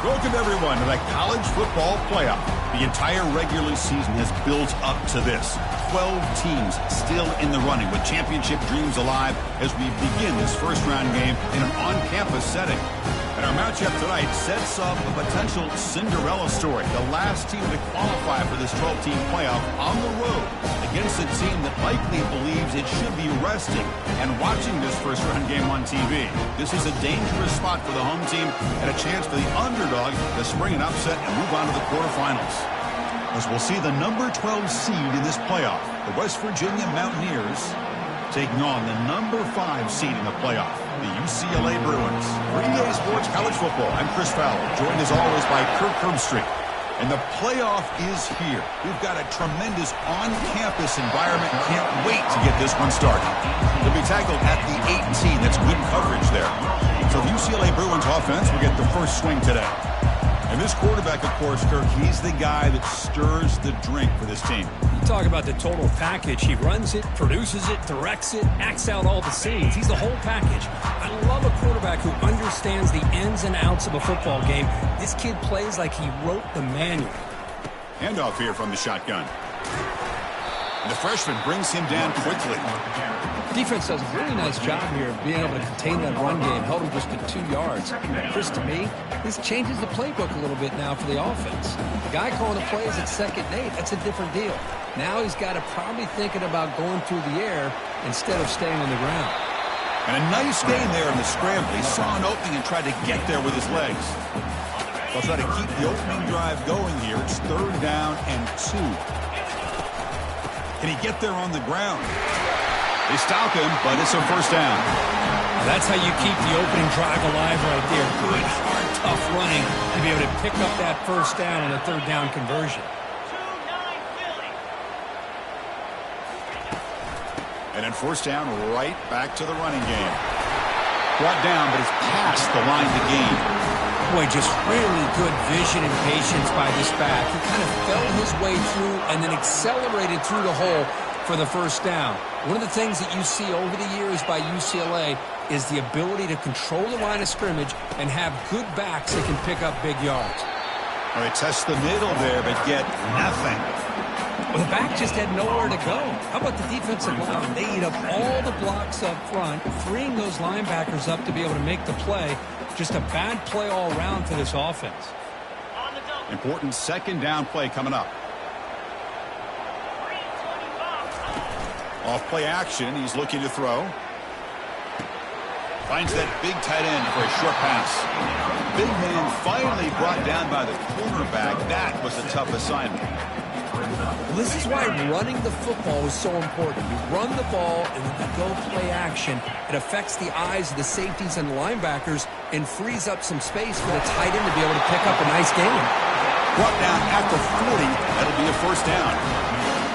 Welcome, everyone, to the college football playoff. The entire regular season has built up to this. 12 teams still in the running with championship dreams alive as we begin this first-round game in an on-campus setting. And our matchup tonight sets up a potential Cinderella story. The last team to qualify for this 12-team playoff on the road against a team that likely believes it should be resting and watching this first-round game on TV. This is a dangerous spot for the home team and a chance for the underdog to spring an upset and move on to the quarterfinals. As we'll see the number 12 seed in this playoff, the West Virginia Mountaineers taking on the number 5 seed in the playoff, the UCLA Bruins. Green Day Sports College Football. I'm Chris Fowler, joined as always by Kirk Herbstreit. And the playoff is here. We've got a tremendous on-campus environment. Can't wait to get this one started. They'll be tackled at the 18. That's good coverage there. So the UCLA Bruins offense will get the first swing today. And this quarterback, of course, Kirk, he's the guy that stirs the drink for this team. You talk about the total package. He runs it, produces it, directs it, acts out all the scenes. He's the whole package. I love a quarterback who understands the ins and outs of a football game. This kid plays like he wrote the manual. Handoff here from the shotgun. And the freshman brings him down quickly. Defense does a really nice job here of being able to contain that run game. Held him just to 2 yards. Chris, to me, this changes the playbook a little bit now for the offense. The guy calling the plays at 2nd and 8, that's a different deal. Now he's got to probably thinking about going through the air instead of staying on the ground. And a nice gain there in the scramble. He saw an opening and tried to get there with his legs. They'll try to keep the opening drive going here. It's 3rd down and 2. Can he get there on the ground? They stop him, but it's a first down. That's how you keep the opening drive alive right there. Good, hard, tough running to be able to pick up that first down on a 3rd down conversion. And then first down, right back to the running game. Brought down, but it's past the line to gain. Boy, just really good vision and patience by this back. He kind of fell his way through and then accelerated through the hole for the first down. One of the things that you see over the years by UCLA is the ability to control the line of scrimmage and have good backs that can pick up big yards. All right, test the middle there, but get nothing. Well, the back just had nowhere to go. How about the defensive line? They eat up all the blocks up front, freeing those linebackers up to be able to make the play. Just a bad play all around for this offense. Important 2nd down play coming up. Off play action, he's looking to throw. Finds that big tight end for a short pass. Big man finally brought down by the cornerback. That was a tough assignment. Well, this is why running the football is so important. You run the ball and then you go play action. It affects the eyes of the safeties and linebackers and frees up some space for the tight end to be able to pick up a nice game. Brought down at the 40. That'll be a first down.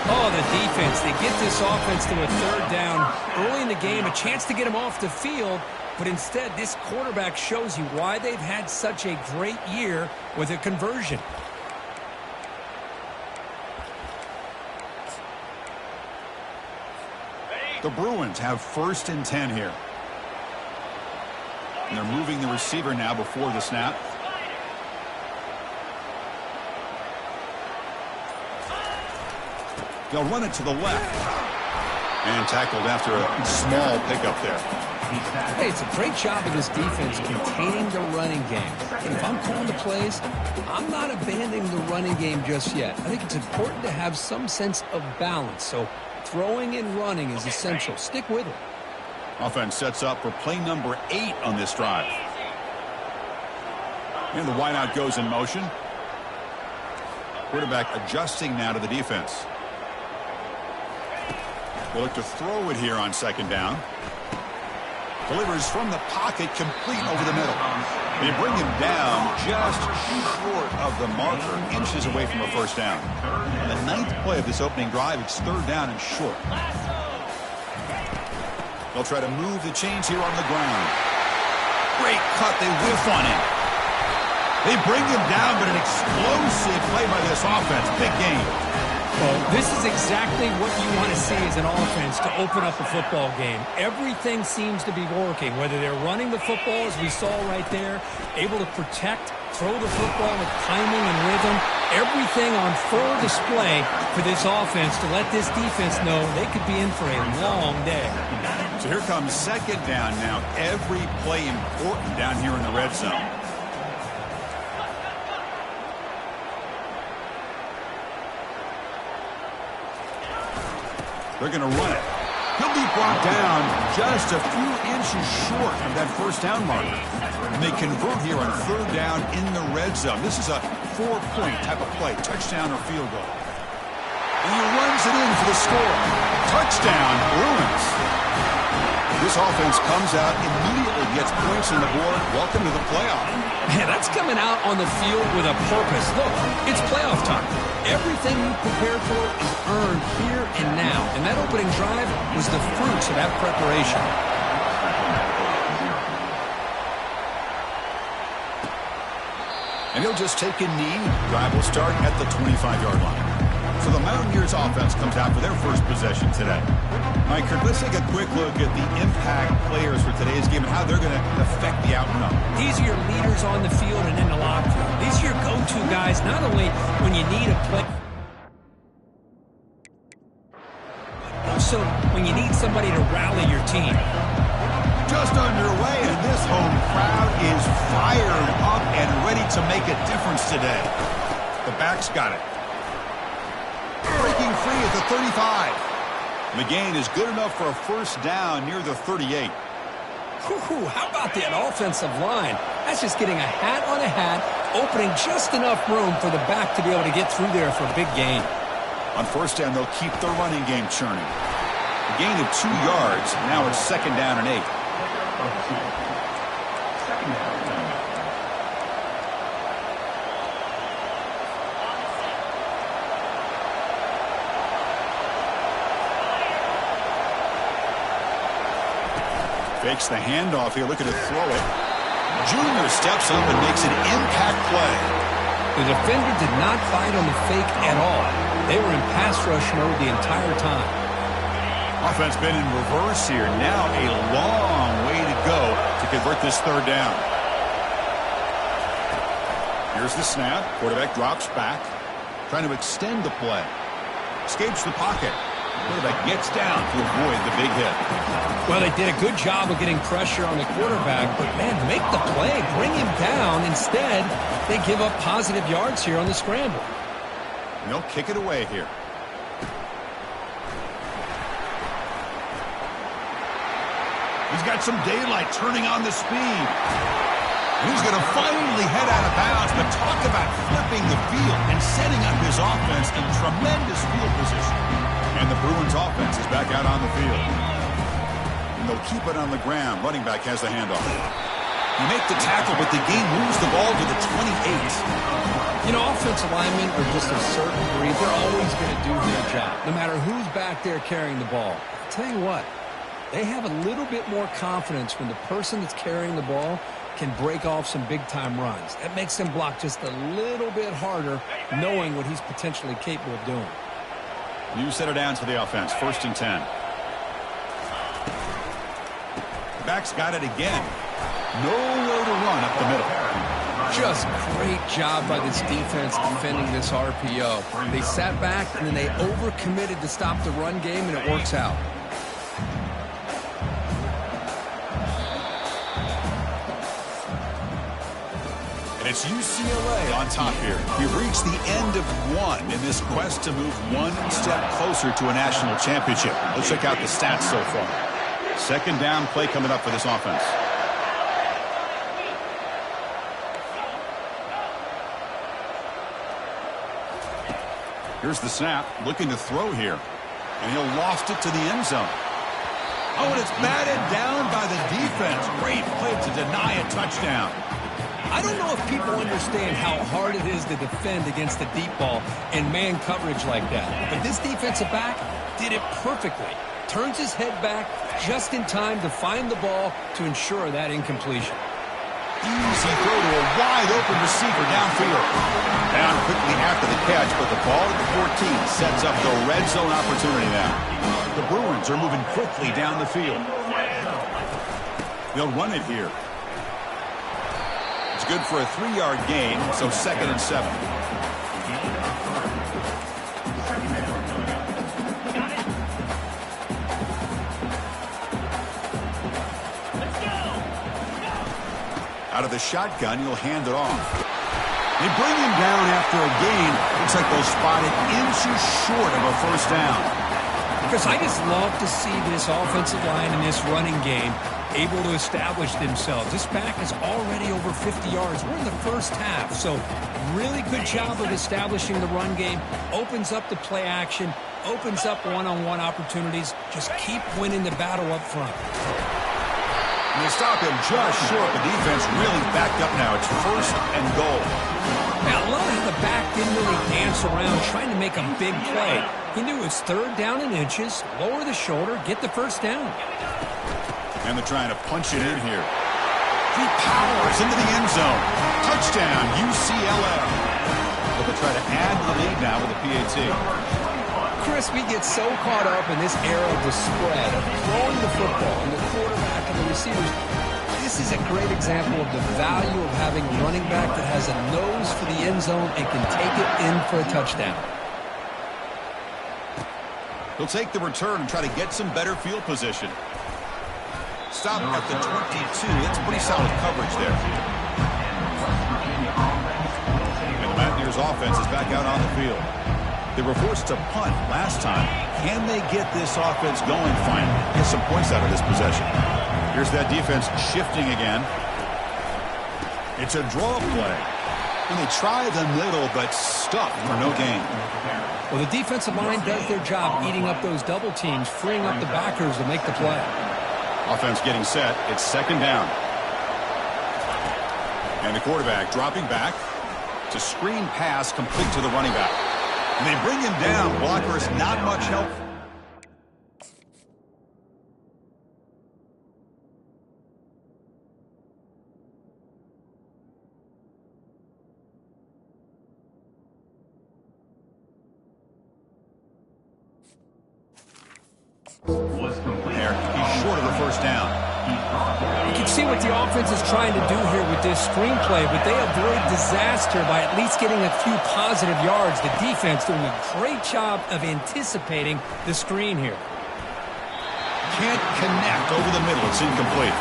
Oh, the defense. They get this offense to a 3rd down early in the game, a chance to get him off the field, but instead this quarterback shows you why they've had such a great year with a conversion. The Bruins have 1st and 10 here. And they're moving the receiver now before the snap. They'll run it to the left. And tackled after a small pickup there. Hey, it's a great job of this defense containing the running game. If I'm calling the plays, I'm not abandoning the running game just yet. I think it's important to have some sense of balance. So throwing and running is essential. Stick with it. Offense sets up for play number 8 on this drive. And the wideout goes in motion. Quarterback adjusting now to the defense. They look to throw it here on 2nd down. Delivers from the pocket, complete over the middle. They bring him down just short of the marker, inches away from a first down. The 9th play of this opening drive, it's 3rd down and short. They'll try to move the chains here on the ground. Great cut, they whiff on him. They bring him down, but an explosive play by this offense. Big game. Well, this is exactly what you want to see as an offense to open up a football game. Everything seems to be working, whether they're running the football, as we saw right there, able to protect, throw the football with timing and rhythm. Everything on full display for this offense to let this defense know they could be in for a long day. So here comes second down now. Every play important down here in the red zone. They're going to run it. He'll be brought down just a few inches short of that first down marker. And they convert here on third down in the red zone. This is a 4-point type of play, touchdown or field goal. And he runs it in for the score. Touchdown, Bruins. This offense comes out immediately, gets points on the board. Welcome to the playoff. Man, that's coming out on the field with a purpose. Look, it's playoff time. Everything you prepared for is earned here and now. And that opening drive was the fruits of that preparation. And he'll just take a knee. Drive will start at the 25-yard line. So the Mountaineers offense comes out for their first possession today. Mike, let's take a quick look at the impact players for today's game and how they're going to affect the outcome. These are your leaders on the field and in the locker room. These are your go-to guys, not only when you need a play, but also when you need somebody to rally your team. Just underway, and this home crowd is fired up and ready to make a difference today. The back's got it. Breaking free at the 35. The gain is good enough for a first down near the 38. How about that offensive line? That's just getting a hat on a hat, opening just enough room for the back to be able to get through there for a big gain. On first down, they'll keep the running game churning. A gain of 2 yards. Now it's second down and 8. Fakes the handoff here, looking to throw it. Junior steps up and makes an impact play. The defender did not bite on the fake at all. They were in pass rush mode the entire time. Offense been in reverse here. Now a long way to go to convert this third down. Here's the snap. Quarterback drops back, trying to extend the play. Escapes the pocket. Quarterback gets down to avoid the big hit. Well, they did a good job of getting pressure on the quarterback, but, man, make the play, bring him down. Instead, they give up positive yards here on the scramble. And they'll kick it away here. He's got some daylight turning on the speed. And he's going to finally head out of bounds, but talk about flipping the field and setting up his offense in tremendous field position. And the Bruins offense is back out on the field. And they'll keep it on the ground. Running back has the handoff. You make the tackle, but the game moves the ball to the 28. You know, offensive linemen are just a certain breed. They're always going to do their job, no matter who's back there carrying the ball. I'll tell you what, they have a little bit more confidence when the person that's carrying the ball can break off some big-time runs. That makes them block just a little bit harder, knowing what he's potentially capable of doing. New set of downs for the offense. First and 10. Back's got it again. Nowhere to run up the middle. Just great job by this defense defending this RPO. They sat back, and then they overcommitted to stop the run game, and it works out. And it's UCLA on top here. We've reached the end of one in this quest to move one step closer to a national championship. Let's check out the stats so far. Second down play coming up for this offense. Here's the snap, looking to throw here. And he'll loft it to the end zone. Oh, and it's batted down by the defense. Great play to deny a touchdown. I don't know if people understand how hard it is to defend against a deep ball and man coverage like that. But this defensive back did it perfectly. Turns his head back just in time to find the ball to ensure that incompletion. Easy easy throw to a wide-open receiver downfield. Down quickly after the catch, but the ball at the 14 sets up the red zone opportunity now. The Bruins are moving quickly down the field. They'll run it here. It's good for a 3-yard gain, so 2nd and 7. Out of the shotgun, he'll hand it off. They bring him down after a gain. Looks like they'll spot it inches short of a first down. Because I just love to see this offensive line in this running game able to establish themselves. This back is already over 50 yards. We're in the first half, so really good job of establishing the run game. Opens up the play action, opens up one-on-one opportunities. Just keep winning the battle up front. And they stop him just short. The defense really backed up now. It's 1st and goal. Now, a lot of the back didn't really dance around trying to make a big play. He knew it's 3rd down in inches, lower the shoulder, get the first down. And they're trying to punch it in here. He powers into the end zone. Touchdown, UCLA. But they'll try to add to the lead now with a PAT. Chris, we get so caught up in this era of the spread, of throwing the football, and the quarterback and the receivers. This is a great example of the value of having a running back that has a nose for the end zone and can take it in for a touchdown. He'll take the return and try to get some better field position. Stop at the 22. That's pretty solid coverage there. And the Mountaineers offense is back out on the field. They were forced to punt last time. Can they get this offense going finally? Get some points out of this possession. Here's that defense shifting again. It's a draw play. And they try the middle, but stuffed for no gain. Well, the defensive line does their job eating up those double teams, freeing up the backers to make the play. Offense getting set. It's 2nd down. And the quarterback dropping back. It's a screen pass complete to the running back. And they bring him down. Blockers not much help. He's short of the first down. You can see what the offense is trying to do here with this screenplay, but they avoid disaster by at least getting a few positive yards. The defense doing a great job of anticipating the screen here. Can't connect over the middle. It's incomplete.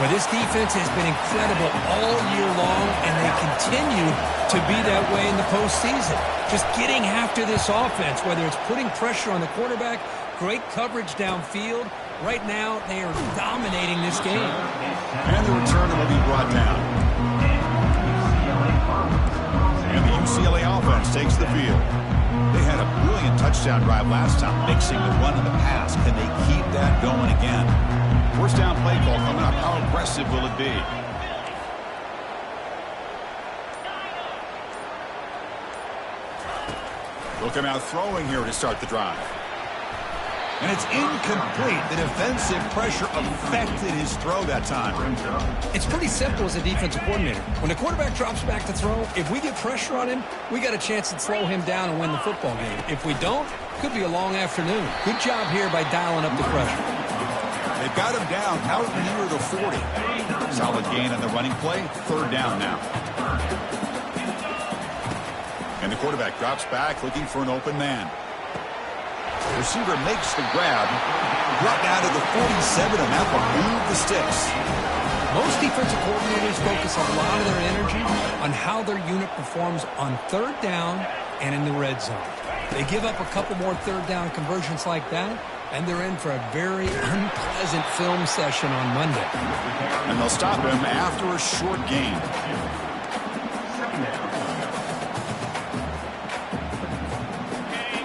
Well, this defense has been incredible all year long, and they continue to be that way in the postseason. Just getting after this offense, whether it's putting pressure on the quarterback, great coverage downfield. Right now, they are dominating this game. And the returner will be brought down. And the UCLA offense takes the field. They had a brilliant touchdown drive last time, mixing the run and the pass. Can they keep that going again? First down play call coming up. How aggressive will it be? They'll come out throwing here to start the drive. And it's incomplete. The defensive pressure affected his throw that time. It's pretty simple as a defensive coordinator. When the quarterback drops back to throw, if we get pressure on him, we got a chance to slow him down and win the football game. If we don't, it could be a long afternoon. Good job here by dialing up the pressure. They've got him down out near the 40. Solid gain on the running play. 3rd down now. And the quarterback drops back looking for an open man. The receiver makes the grab. Brought down to the 47, and that will move the sticks. Most defensive coordinators focus a lot of their energy on how their unit performs on 3rd down and in the red zone. They give up a couple more 3rd down conversions like that, and they're in for a very unpleasant film session on Monday. And they'll stop him after a short gain.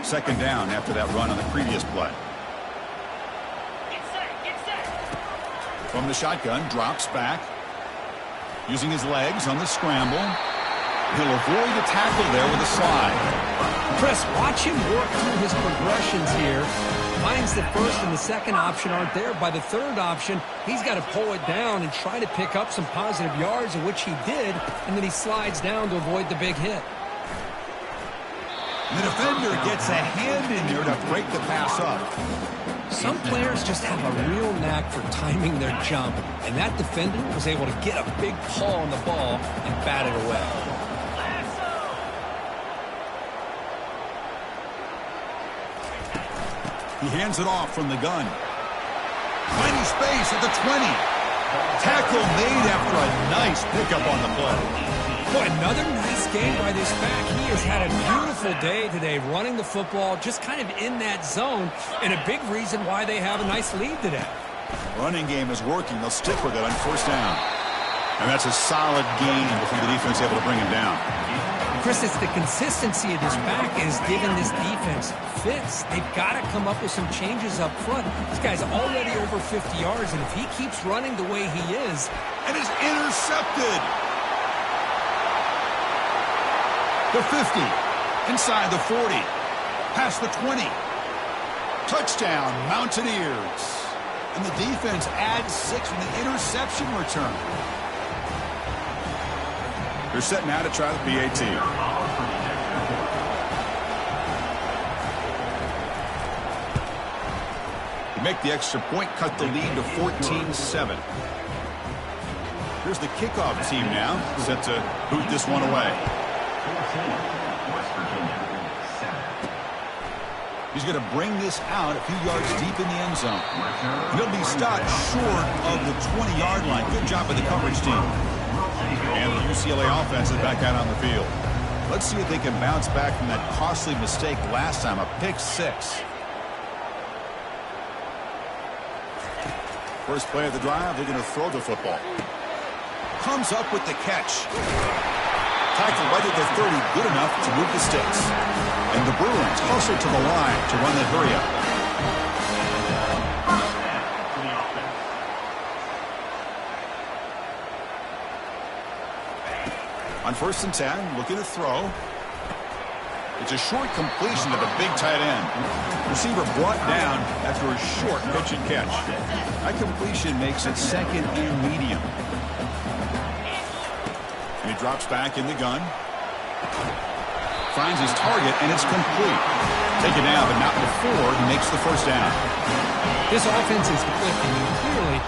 Second down after that run on the previous play. From the shotgun, drops back. Using his legs on the scramble. He'll avoid the tackle there with a slide. Chris, watch him work through his progressions here. Finds the first and the second option aren't there. By the third option, he's got to pull it down and try to pick up some positive yards, of which he did, and then he slides down to avoid the big hit. The defender gets a hand in there to break the pass up. Some players just have a real knack for timing their jump, and that defender was able to get a big paw on the ball and bat it away. He hands it off from the gun. Finding space at the 20. Tackle made after a nice pickup on the play. Boy, another nice game by this back. He has had a beautiful day today running the football, just kind of in that zone, and a big reason why they have a nice lead today. Running game is working. They'll stick with it on first down. And that's a solid gain before the defense able to bring him down. Chris, it's the consistency of this back is giving this defense fits. They've got to come up with some changes up front. This guy's already over 50 yards, and if he keeps running the way he is... And is intercepted! The 50, inside the 40, past the 20. Touchdown, Mountaineers. And the defense adds 6 from the interception return. They're set now to try the PAT. To make the extra point, cut the lead to 14-7. Here's the kickoff team now, set to boot this one away. He's going to bring this out a few yards deep in the end zone. He'll be stopped short of the 20-yard line. Good job by the coverage team. And the UCLA offense is back out on the field. Let's see if they can bounce back from that costly mistake last time, a pick 6. First play of the drive, they're going to throw the football. Comes up with the catch. Tackle right at the 30, good enough to move the sticks. And the Bruins hustle to the line to run that hurry up. On first and 10, looking to throw. It's a short completion to the big tight end. Receiver brought down after a short pitch and catch. That completion makes it second and medium. And he drops back in the gun. Finds his target, and it's complete. Taken down, but not before he makes the first down. This offense is clicking, and clearly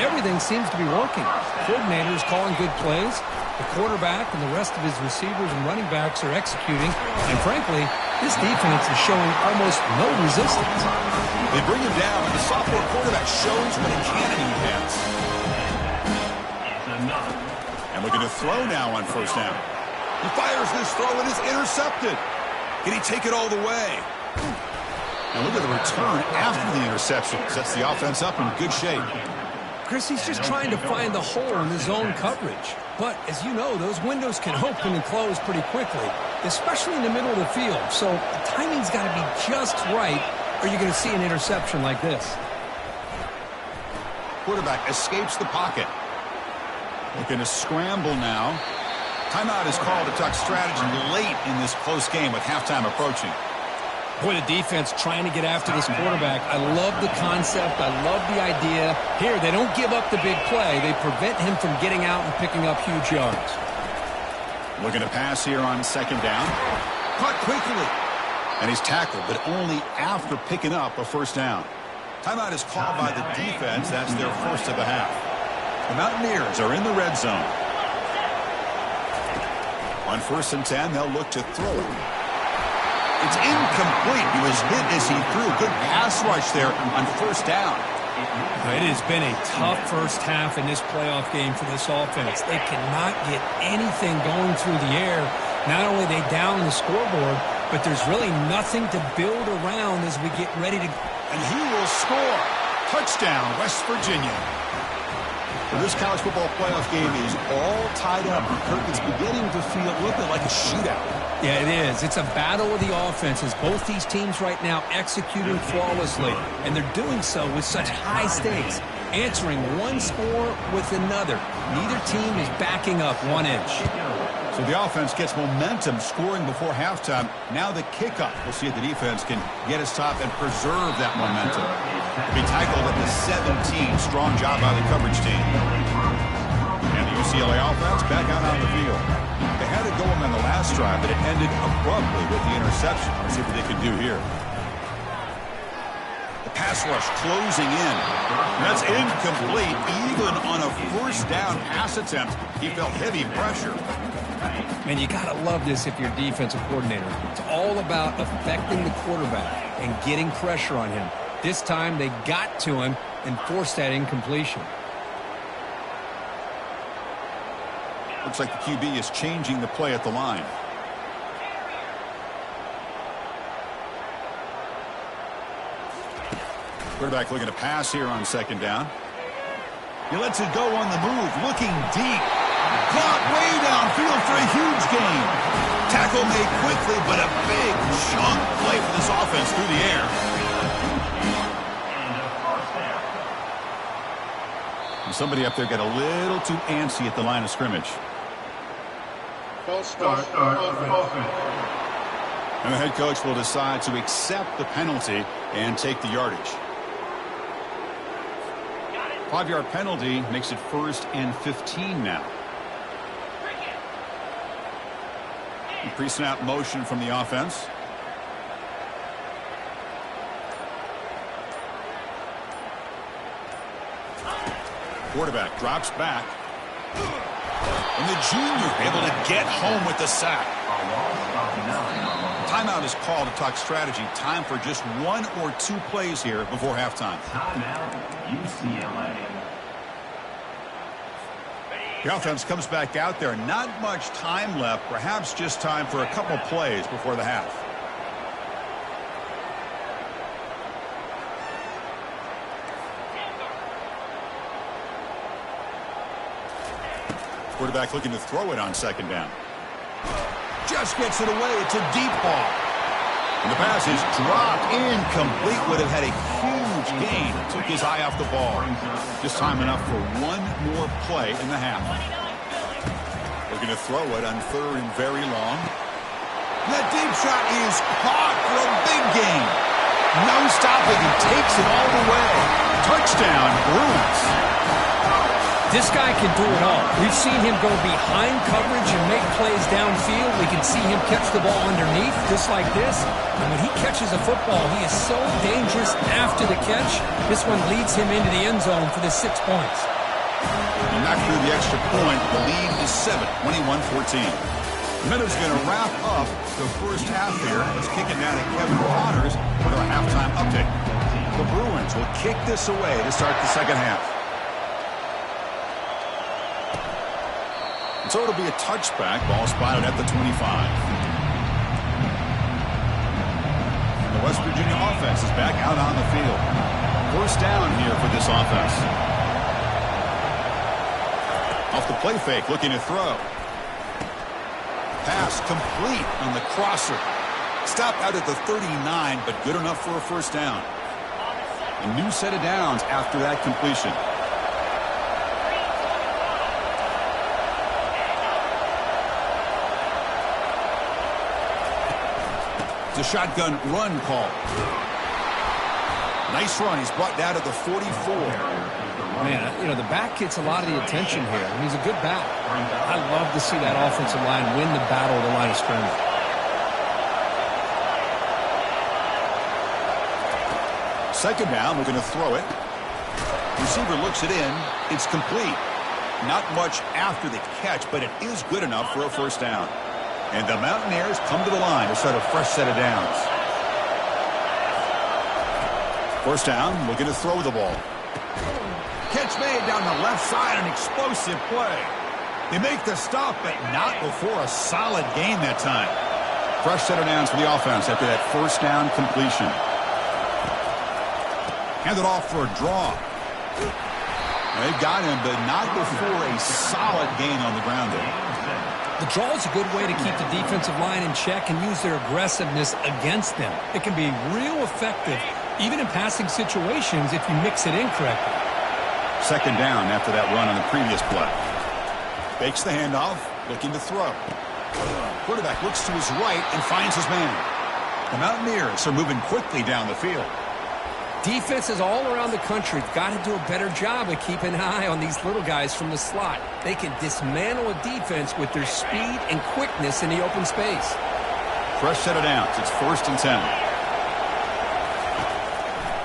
everything seems to be working. Coordinators calling good plays. The quarterback and the rest of his receivers and running backs are executing. And frankly, this defense is showing almost no resistance. They bring him down, and the sophomore quarterback shows what a cannon he has. And looking to throw now on first down. He fires this throw, and is intercepted. Can he take it all the way? And look at the return after the interception. Sets the offense up in good shape. Chris, he's just trying to find the hole in the zone coverage. But, as you know, those windows can open and close pretty quickly, especially in the middle of the field. So the timing's got to be just right, or you're going to see an interception like this. Quarterback escapes the pocket. Looking to scramble now. Timeout is called to talk strategy late in this close game with halftime approaching. Boy, the defense trying to get after this quarterback. I love the concept. I love the idea. Here, they don't give up the big play. They prevent him from getting out and picking up huge yards. Looking to pass here on second down. Caught quickly. And he's tackled, but only after picking up a first down. Timeout is called by the defense. That's their first of the half. The Mountaineers are in the red zone. On first and 10, they'll look to throw it. It's incomplete. He was hit as he threw. Good pass rush there on first down. It has been a tough first half in this playoff game for this offense. They cannot get anything going through the air. Not only are they down the scoreboard, but there's really nothing to build around as we get ready to... And he will score. Touchdown, West Virginia. Well, this college football playoff game is all tied up. Kirk, it's beginning to feel a little bit like a shootout. Yeah, it is. It's a battle of the offenses. Both these teams right now executing flawlessly, and they're doing so with such high stakes, answering one score with another. Neither team is backing up 1 inch. So the offense gets momentum scoring before halftime. Now the kickoff. We'll see if the defense can get a stop and preserve that momentum. To be tackled at the 17. Strong job by the coverage team. And the UCLA offense back out on the field. They had it going on the last drive, but it ended abruptly with the interception. Let's see what they can do here. The pass rush closing in. That's incomplete. Even on a first down pass attempt, he felt heavy pressure. Man, you got to love this if you're a defensive coordinator. It's all about affecting the quarterback and getting pressure on him. This time they got to him and forced that incompletion. Looks like the QB is changing the play at the line. Quarterback looking to pass here on second down. He lets it go on the move, looking deep. Caught way downfield for a huge gain. Tackle made quickly, but a big chunk play for this offense through the air. And somebody up there got a little too antsy at the line of scrimmage. False start. And the head coach will decide to accept the penalty and take the yardage. 5-yard penalty makes it 1st and 15 now. Pre-snap motion from the offense. Quarterback drops back. And the junior able to get home with the sack. Timeout is called to talk strategy. Time for just 1 or 2 plays here before halftime. Timeout, UCLA. The offense comes back out there. Not much time left. Perhaps just time for a couple plays before the half. Quarterback looking to throw it on second down. Just gets it away. It's a deep ball. And the pass is dropped. Incomplete. Would have had a huge gain. Took his eye off the ball. Just time enough for 1 more play in the half. Looking to throw it on 3rd and very long. That deep shot is caught for a big gain. No stopping. He takes it all the way. Touchdown, Bruins. This guy can do it all. We've seen him go behind coverage and make plays downfield. We can see him catch the ball underneath, just like this. And when he catches a football, he is so dangerous after the catch. This one leads him into the end zone for the 6 points. Knocked through the extra point. The lead is 7, 21-14. Minutes going to wrap up the first half here. Let's kick it down to Kevin Connors for a halftime update. The Bruins will kick this away to start the second half. So it'll be a touchback. Ball spotted at the 25. And the West Virginia offense is back out on the field. First down here for this offense. Off the play fake, looking to throw. Pass complete on the crosser. Stopped out at the 39, but good enough for a first down. A new set of downs after that completion. It's a shotgun run call. Nice run. He's brought down to the 44. Man, you know, the back gets a lot of the attention here. I mean, he's a good back. I love to see that offensive line win the battle of the line of scrimmage. Second down, we're going to throw it. Receiver looks it in. It's complete. Not much after the catch, but it is good enough for a first down. And the Mountaineers come to the line to start a fresh set of downs. First down, looking to throw the ball. Catch made down the left side, an explosive play. They make the stop, but not before a solid gain that time. Fresh set of downs for the offense after that first down completion. Handed off for a draw. They've got him, but not before a solid gain on the ground there. The draw is a good way to keep the defensive line in check and use their aggressiveness against them. It can be real effective, even in passing situations, if you mix it in correctly. Second down after that run on the previous play. Fakes the handoff. Looking to throw. Quarterback looks to his right and finds his man. The Mountaineers are moving quickly down the field. Defenses all around the country have got to do a better job of keeping an eye on these little guys from the slot. They can dismantle a defense with their speed and quickness in the open space. Fresh set of downs. It's 1st and 10.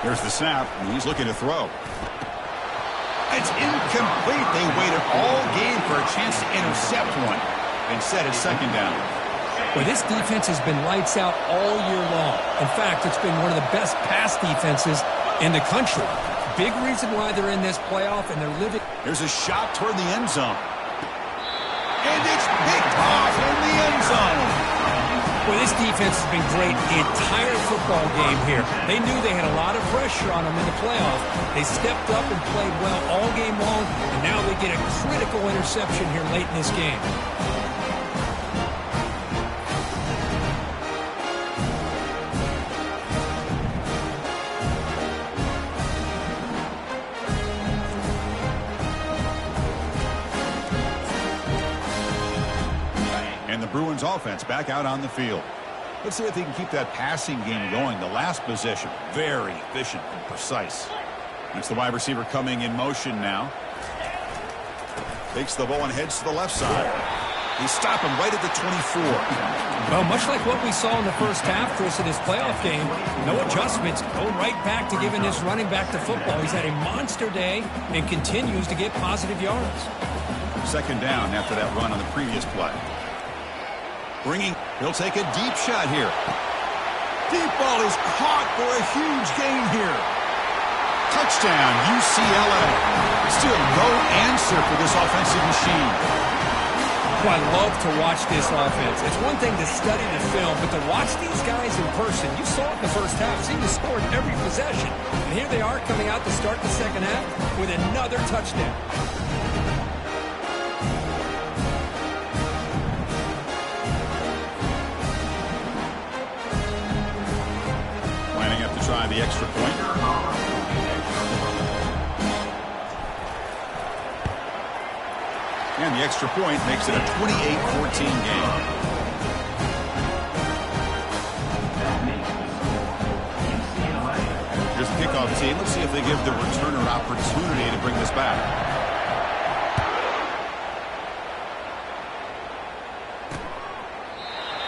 Here's the snap, and he's looking to throw. It's incomplete. They waited all game for a chance to intercept one. Instead, it's 2nd down. Well, this defense has been lights out all year long. In fact, it's been one of the best pass defenses in the country. Big reason why they're in this playoff, and they're living. Here's a shot toward the end zone. And it's picked off in the end zone. Well, this defense has been great the entire football game here. They knew they had a lot of pressure on them in the playoff. They stepped up and played well all game long, and now they get a critical interception here late in this game. Bruins offense back out on the field. Let's see if they can keep that passing game going. The last possession, very efficient and precise. It's the wide receiver coming in motion now. Takes the ball and heads to the left side. He stopped him right at the 24. Well, much like what we saw in the first half, Chris, of this playoff game, no adjustments. Go right back to giving this running back the football. He's had a monster day and continues to get positive yards. 2nd down after that run on the previous play. He'll take a deep shot here. Deep ball is caught for a huge gain here. Touchdown, UCLA. Still no answer for this offensive machine. Well, I love to watch this offense. It's one thing to study the film, but to watch these guys in person, you saw it in the first half, seemed to score every possession. And here they are coming out to start the second half with another touchdown. Try the extra point. And the extra point makes it a 28-14 game. Here's the kickoff team. Let's see if they give the returner an opportunity to bring this back.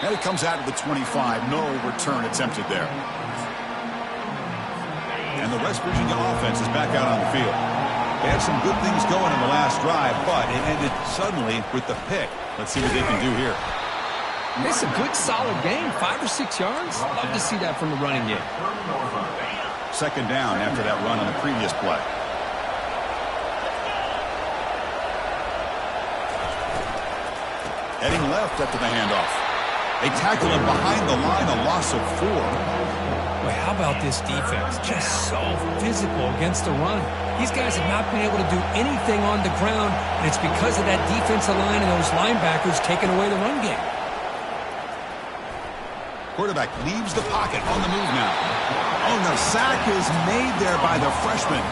And it comes out of the 25. No return attempted there. And the West Virginia offense is back out on the field. They had some good things going in the last drive, but it ended suddenly with the pick. Let's see what they can do here. It's a good, solid game. 5 or 6 yards. Love to see that from the running game. 2nd down after that run on the previous play. Heading left after the handoff. They tackle him behind the line, a loss of 4. Well, how about this defense? Just so physical against the run. These guys have not been able to do anything on the ground, and it's because of that defensive line and those linebackers taking away the run game. Quarterback leaves the pocket on the move now. Oh, the sack is made there by the freshman.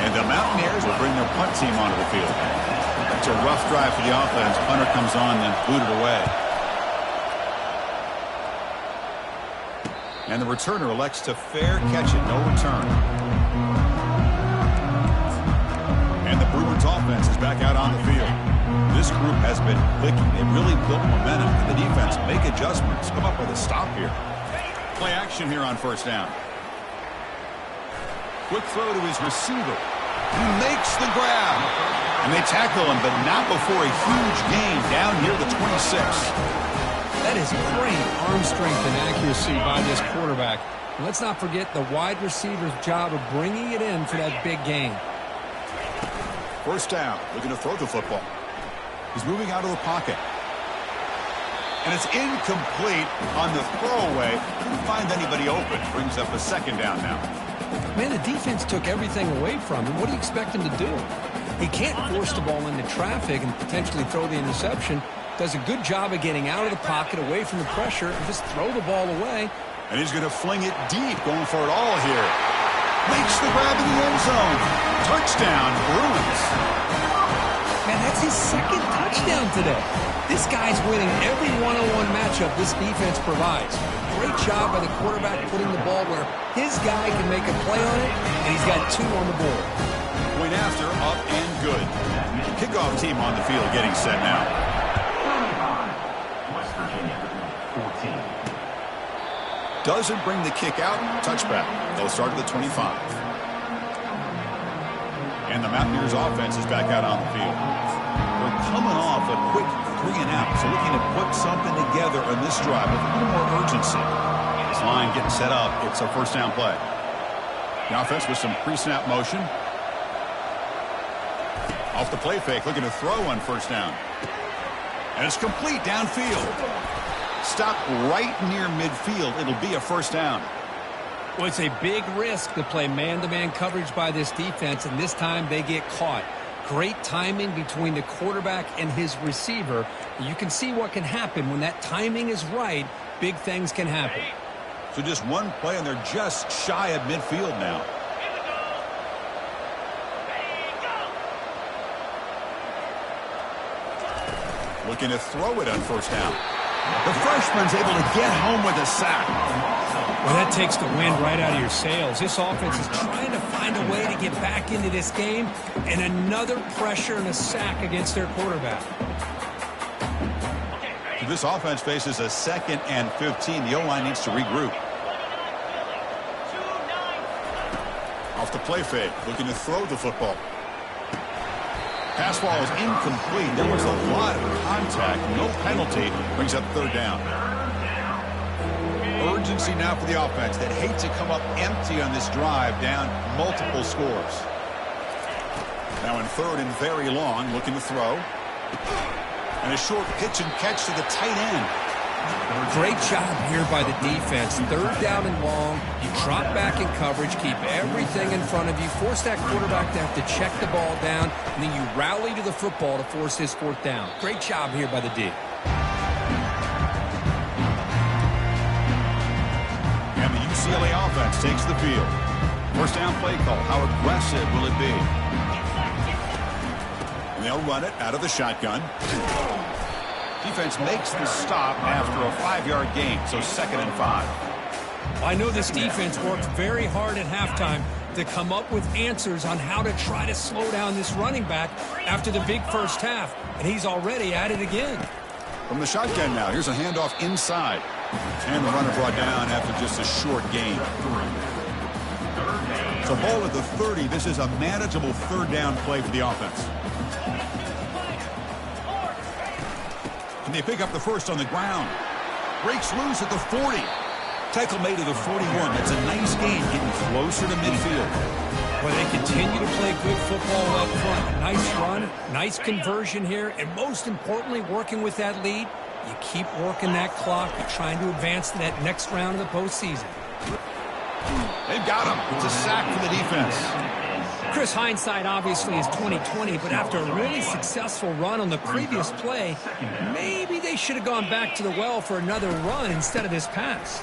And the Mountaineers will bring their punt team onto the field. It's a rough drive for the offense. Punter comes on and booted away. And the returner elects to fair catch it. No return. And the Bruins offense is back out on the field. This group has been clicking. They really built momentum. And the defense make adjustments. Come up with a stop here. Play action here on 1st down. Quick throw to his receiver. He makes the grab. And they tackle him, but not before a huge gain down near the 26. That is great arm strength and accuracy by this quarterback. And let's not forget the wide receiver's job of bringing it in for that big gain. 1st down, looking to throw the football. He's moving out of the pocket. And it's incomplete on the throwaway. Couldn't find anybody open. Brings up a 2nd down now. Man, the defense took everything away from him. What do you expect him to do? He can't force the ball into traffic and potentially throw the interception. Does a good job of getting out of the pocket, away from the pressure, and just throw the ball away. And he's going to fling it deep, going for it all here. Makes the grab in the end zone. Touchdown, Bruins. Man, that's his 2nd touchdown today. This guy's winning every one-on-one matchup this defense provides. Great job by the quarterback putting the ball where his guy can make a play on it, and he's got 2 on the board. Point after, up and good. Kickoff team on the field getting set now. West Virginia, 14. Doesn't bring the kick out. Touchback. They'll start at the 25. And the Mountaineers offense is back out on the field. They're coming off a quick 3 and out, so looking to put something together on this drive with a little more urgency. This line getting set up. It's a first down play. The offense with some pre-snap motion. Off the play fake, looking to throw on first down. And it's complete downfield. Stop right near midfield. It'll be a first down. Well, it's a big risk to play man-to-man coverage by this defense, and this time they get caught. Great timing between the quarterback and his receiver. You can see what can happen when that timing is right. Big things can happen. So just one play, and they're just shy of midfield now. Looking to throw it on first down. The freshman's able to get home with a sack. Well, that takes the wind right out of your sails. This offense is trying to find a way to get back into this game, and another pressure and a sack against their quarterback. This offense faces a 2nd and 15. The O-line needs to regroup. Off the play fake, looking to throw the football. Pass ball is incomplete. There was a lot of contact. No penalty. Brings up 3rd down. Urgency now for the offense that hate to come up empty on this drive, down multiple scores. Now in 3rd and very long, looking to throw. And a short pitch and catch to the tight end. Great job here by the defense. 3rd down and long. You drop back in coverage, keep everything in front of you, force that quarterback to have to check the ball down, and then you rally to the football to force his 4th down. Great job here by the D. And the UCLA offense takes the field. First down play call. How aggressive will it be? And they'll run it out of the shotgun. Defense makes the stop after a 5-yard gain, so 2nd and 5. I know this defense worked very hard at halftime to come up with answers on how to try to slow down this running back after the big first half, and he's already at it again. From the shotgun now, here's a handoff inside. And the runner brought down after just a short gain. So ball at the 30. This is a manageable 3rd down play for the offense. And they pick up the first on the ground. Breaks loose at the 40. Tackle made to the 41. That's a nice gain, getting closer to midfield. Well, they continue to play good football up front. Nice run, nice conversion here, and most importantly, working with that lead, you keep working that clock. You're trying to advance to that next round of the postseason. They've got him. It's a sack for the defense. Chris, hindsight obviously is 20/20, but after a really successful run on the previous play, maybe they should have gone back to the well for another run instead of this pass.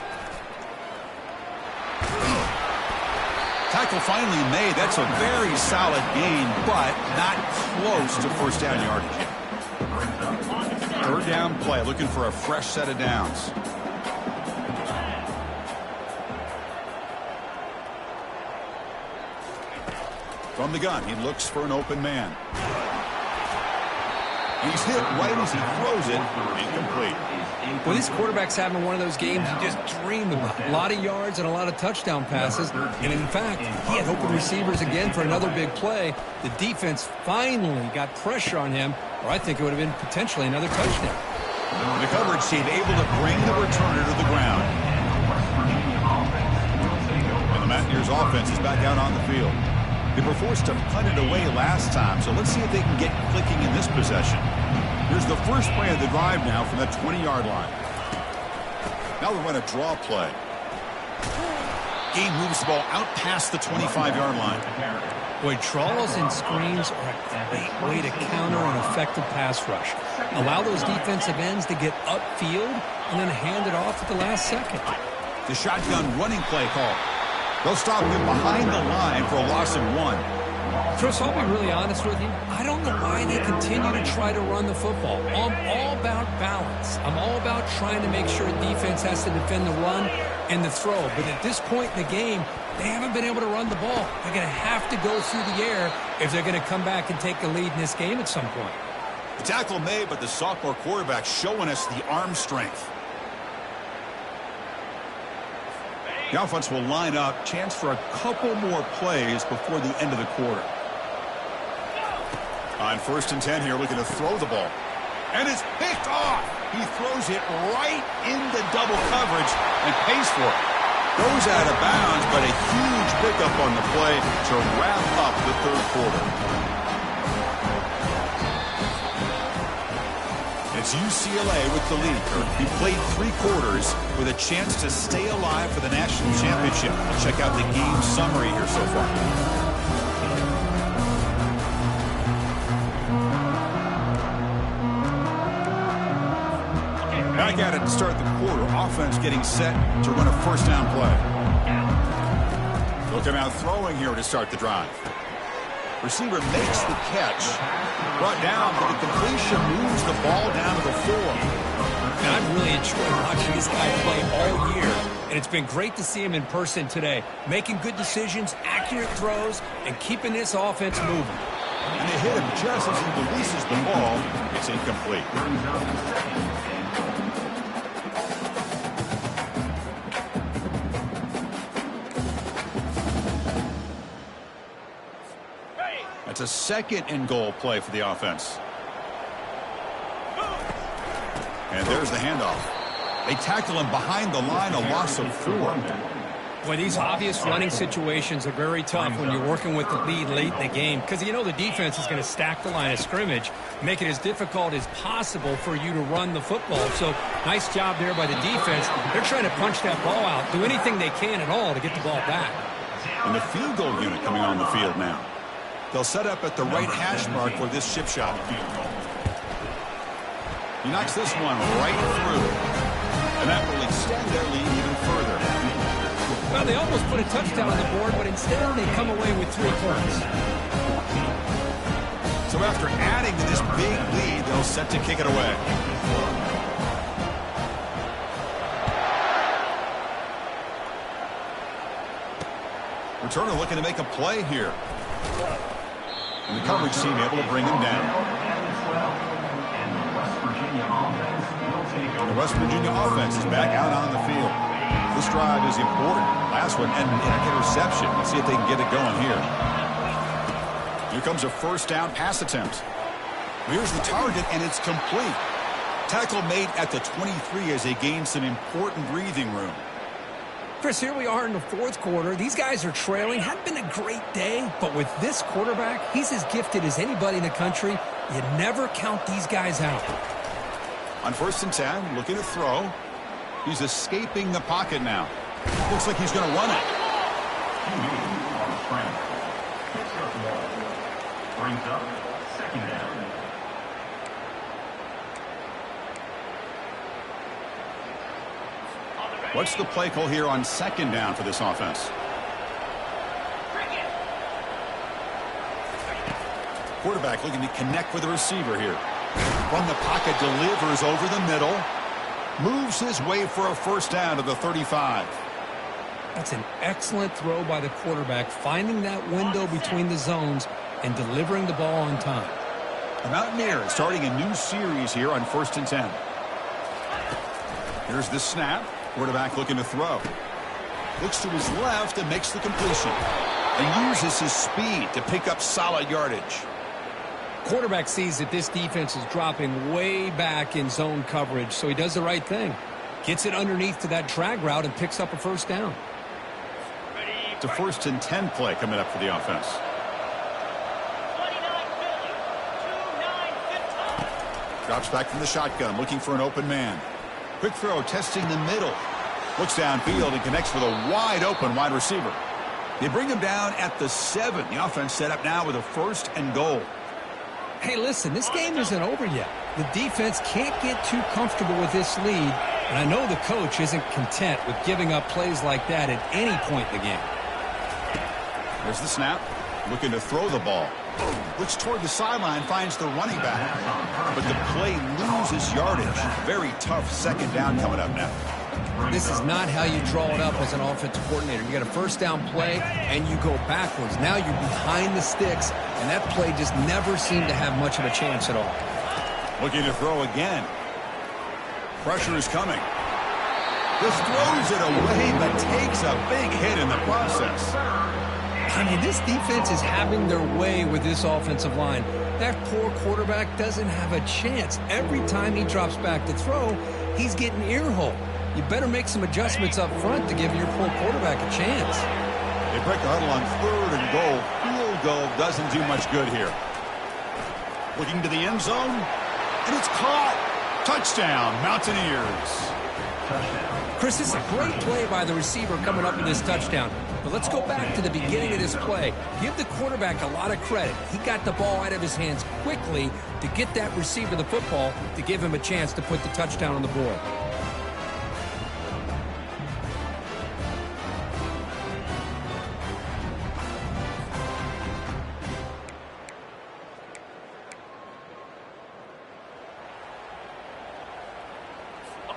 Tackle finally made. That's a very solid gain, but not close to first down yardage. 3rd down play, looking for a fresh set of downs. From the gun, he looks for an open man. He's hit right as he throws it. Incomplete. Well, this quarterback's having one of those games you just dream about. A lot of yards and a lot of touchdown passes. And in fact, he had open receivers again for another big play. The defense finally got pressure on him, or I think it would have been potentially another touchdown. The coverage team able to bring the returner to the ground. And the Mountaineers offense is back out on the field. They were forced to punt it away last time, so let's see if they can get clicking in this possession. Here's the first play of the drive now from the 20-yard line. Now they run a draw play. Game moves the ball out past the 25-yard line. Boy, draws and screens are a great way to counter an effective pass rush. Allow those defensive ends to get upfield and then hand it off at the last second. The shotgun running play call. They'll stop him behind the line for a loss of 1. Chris, I'll be really honest with you. I don't know why they continue to try to run the football. I'm all about balance. I'm all about trying to make sure defense has to defend the run and the throw. But at this point in the game, they haven't been able to run the ball. They're going to have to go through the air if they're going to come back and take the lead in this game at some point. The tackle made, but the sophomore quarterback showing us the arm strength. The offense will line up. Chance for a couple more plays before the end of the quarter. On 1st and 10 here, looking to throw the ball. And it's picked off. He throws it right into double coverage and pays for it. Goes out of bounds, but a huge pickup on the play to wrap up the 3rd quarter. It's UCLA with the lead. He played 3 quarters with a chance to stay alive for the national championship. We'll check out the game summary here so far. Back at it to start the quarter. Offense getting set to run a 1st down play. Looking out throwing here to start the drive. Receiver makes the catch. Brought down, but the completion moves the ball down to the 4. And I've really enjoyed watching this guy play all year. And it's been great to see him in person today. Making good decisions, accurate throws, and keeping this offense moving. And they hit him just as he releases the ball. It's incomplete. It's a 2nd and goal play for the offense. And there's the handoff. They tackle him behind the line, a loss of 4. Boy, these obvious running situations are very tough when you're working with the lead late in the game because you know the defense is going to stack the line of scrimmage, make it as difficult as possible for you to run the football. So nice job there by the defense. They're trying to punch that ball out, do anything they can at all to get the ball back. And the field goal unit coming on the field now. They'll set up at the right hash mark for this chip shot. He knocks this one right through. And that will extend their lead even further. Well, they almost put a touchdown on the board, but instead they come away with 3 points. So after adding to this big lead, they'll set to kick it away. Returner looking to make a play here. And the coverage team able to bring him down. The West Virginia offense is back out on the field. This drive is important. Last one ended in an interception. Let's see if they can get it going here. Here comes a 1st down pass attempt. Here's the target, and it's complete. Tackle made at the 23 as they gain some important breathing room. Chris, here we are in the 4th quarter. These guys are trailing. Hadn't been a great day, but with this quarterback, he's as gifted as anybody in the country. You never count these guys out. On 1st and 10, looking to throw. He's escaping the pocket now. Looks like he's going to run it. Brings up 2nd down. What's the play call here on 2nd down for this offense? Quarterback looking to connect with the receiver here. From the pocket, delivers over the middle. Moves his way for a 1st down to the 35. That's an excellent throw by the quarterback, finding that window between the zones and delivering the ball on time. The Mountaineers starting a new series here on 1st and 10. Here's the snap. Quarterback looking to throw. Looks to his left and makes the completion. And uses his speed to pick up solid yardage. Quarterback sees that this defense is dropping way back in zone coverage, so he does the right thing. Gets it underneath to that drag route and picks up a 1st down. It's a 1st and 10 play coming up for the offense. Drops back from the shotgun, looking for an open man. Quick throw, testing the middle. Looks downfield and connects with a wide-open wide receiver. They bring him down at the 7. The offense set up now with a 1st and goal. Hey, listen, this game isn't over yet. The defense can't get too comfortable with this lead, and I know the coach isn't content with giving up plays like that at any point in the game. There's the snap. Looking to throw the ball, which toward the sideline finds the running back. But the play loses yardage. Very tough second down coming up now. This is not how you draw it up as an offensive coordinator. You got a first down play, and you go backwards. Now you're behind the sticks, and that play just never seemed to have much of a chance at all. Looking to throw again. Pressure is coming. Just throws it away, but takes a big hit in the process. I mean, this defense is having their way with this offensive line. That poor quarterback doesn't have a chance. Every time he drops back to throw, he's getting ear-hole. You better make some adjustments up front to give your poor quarterback a chance. They break the huddle on 3rd and goal. Field goal doesn't do much good here. Looking to the end zone, and it's caught. Touchdown, Mountaineers. Chris, this is a great play by the receiver coming up with this touchdown. But let's go back to the beginning of this play. Give the quarterback a lot of credit. He got the ball out of his hands quickly to get that receiver the football to give him a chance to put the touchdown on the board.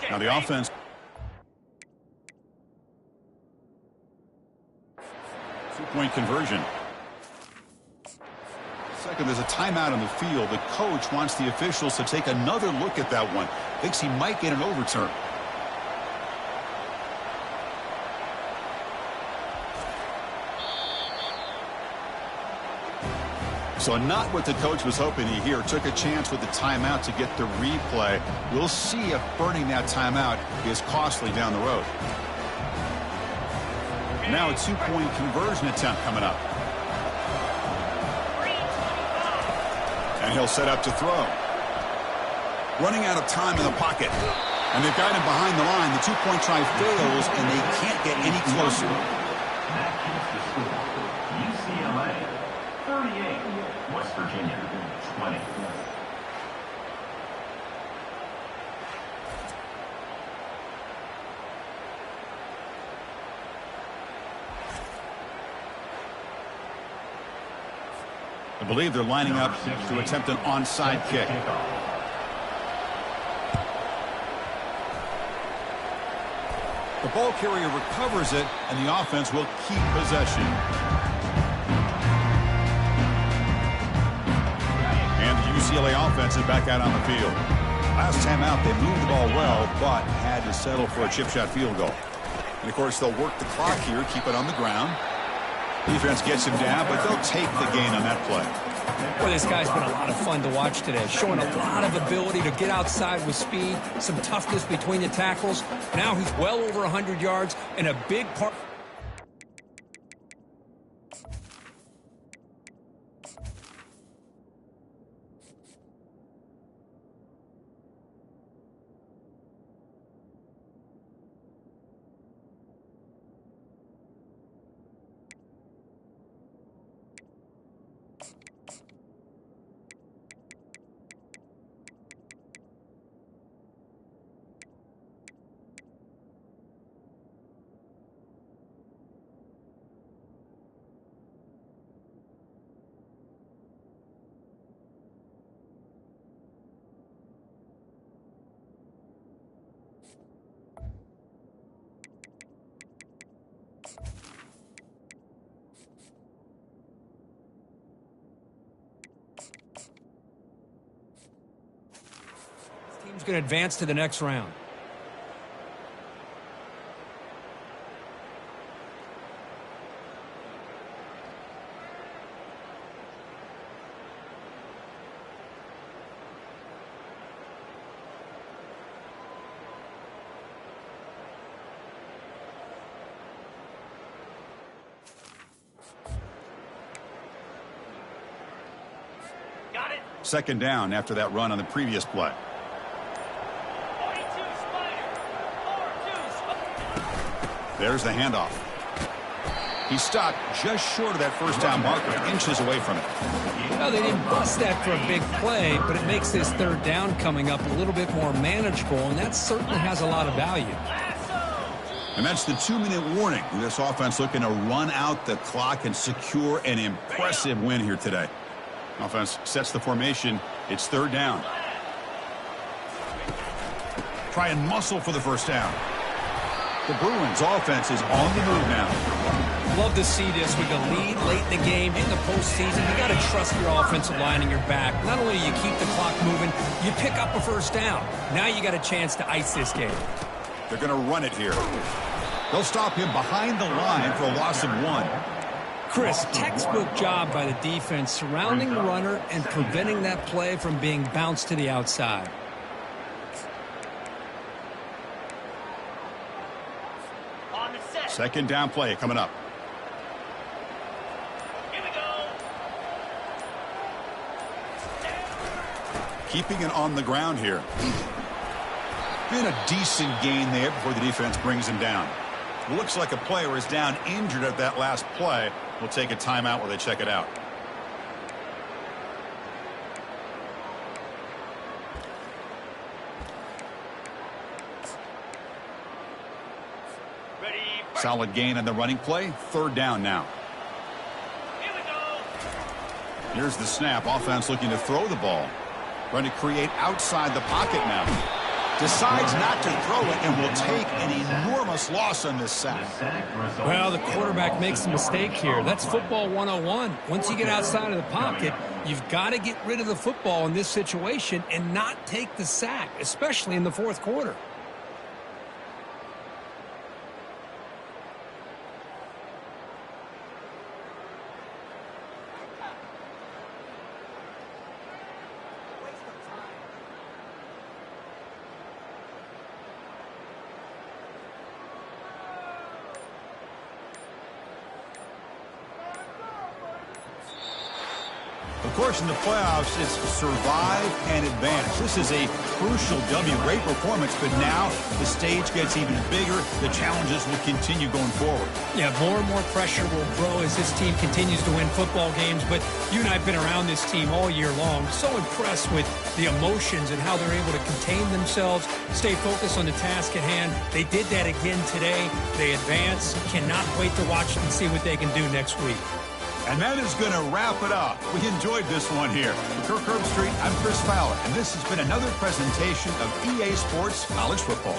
Now the offense. Two-point conversion. Second, there's a timeout on the field. The coach wants the officials to take another look at that one. Thinks he might get an overturn. So not what the coach was hoping to hear. Took a chance with the timeout to get the replay. We'll see if burning that timeout is costly down the road. Now a two-point conversion attempt coming up. And he'll set up to throw. Running out of time in the pocket. And they've got him behind the line. The two-point try fails, and they can't get any closer. That keeps the score. UCLA 38, West Virginia 20. I believe they're lining up to attempt an onside kick. The ball carrier recovers it, and the offense will keep possession. And the UCLA offense is back out on the field. Last time out, they moved the ball well, but had to settle for a chip shot field goal. And, of course, they'll work the clock here, keep it on the ground. Defense gets him down, but they'll take the gain on that play. Boy, this guy's been a lot of fun to watch today, showing a lot of ability to get outside with speed, some toughness between the tackles. Now he's well over 100 yards and a big part. Team's going to advance to the next round. Second down after that run on the previous play. There's the handoff. He stopped just short of that first down marker, inches away from it. Well, they didn't bust that for a big play, but it makes this third down coming up a little bit more manageable, and that certainly has a lot of value. And that's the 2-minute warning. This offense looking to run out the clock and secure an impressive win here today. Offense sets the formation. It's third down. Try and muscle for the first down. The Bruins offense is on the move now. Love to see this with the lead late in the game, in the postseason. You got to trust your offensive line in your back. Not only do you keep the clock moving, you pick up a first down. Now you got a chance to ice this game. They're going to run it here. They'll stop him behind the line for a loss of 1. Chris, textbook job by the defense surrounding the runner and preventing that play from being bounced to the outside. Second down play coming up. Here we go. Keeping it on the ground here. Been a decent gain there before the defense brings him down. Looks like a player is down injured at that last play. We'll take a timeout while they check it out. Solid gain on the running play. Third down now. Here we go. Here's the snap. Offense looking to throw the ball. Trying to create outside the pocket now. Decides not to throw it and will take an enormous loss on this sack. Well, the quarterback makes a mistake here. That's football 101. Once you get outside of the pocket, you've got to get rid of the football in this situation and not take the sack, especially in the fourth quarter. Of course, in the playoffs, it's survive and advance. This is a crucial W. Great performance, but now the stage gets even bigger. The challenges will continue going forward. Yeah, more and more pressure will grow as this team continues to win football games. But you and I have been around this team all year long. So impressed with the emotions and how they're able to contain themselves, stay focused on the task at hand. They did that again today. They advance. Cannot wait to watch and see what they can do next week. And that is going to wrap it up. We enjoyed this one here. For Kirk Herbstreit, I'm Chris Fowler, and this has been another presentation of EA Sports College Football.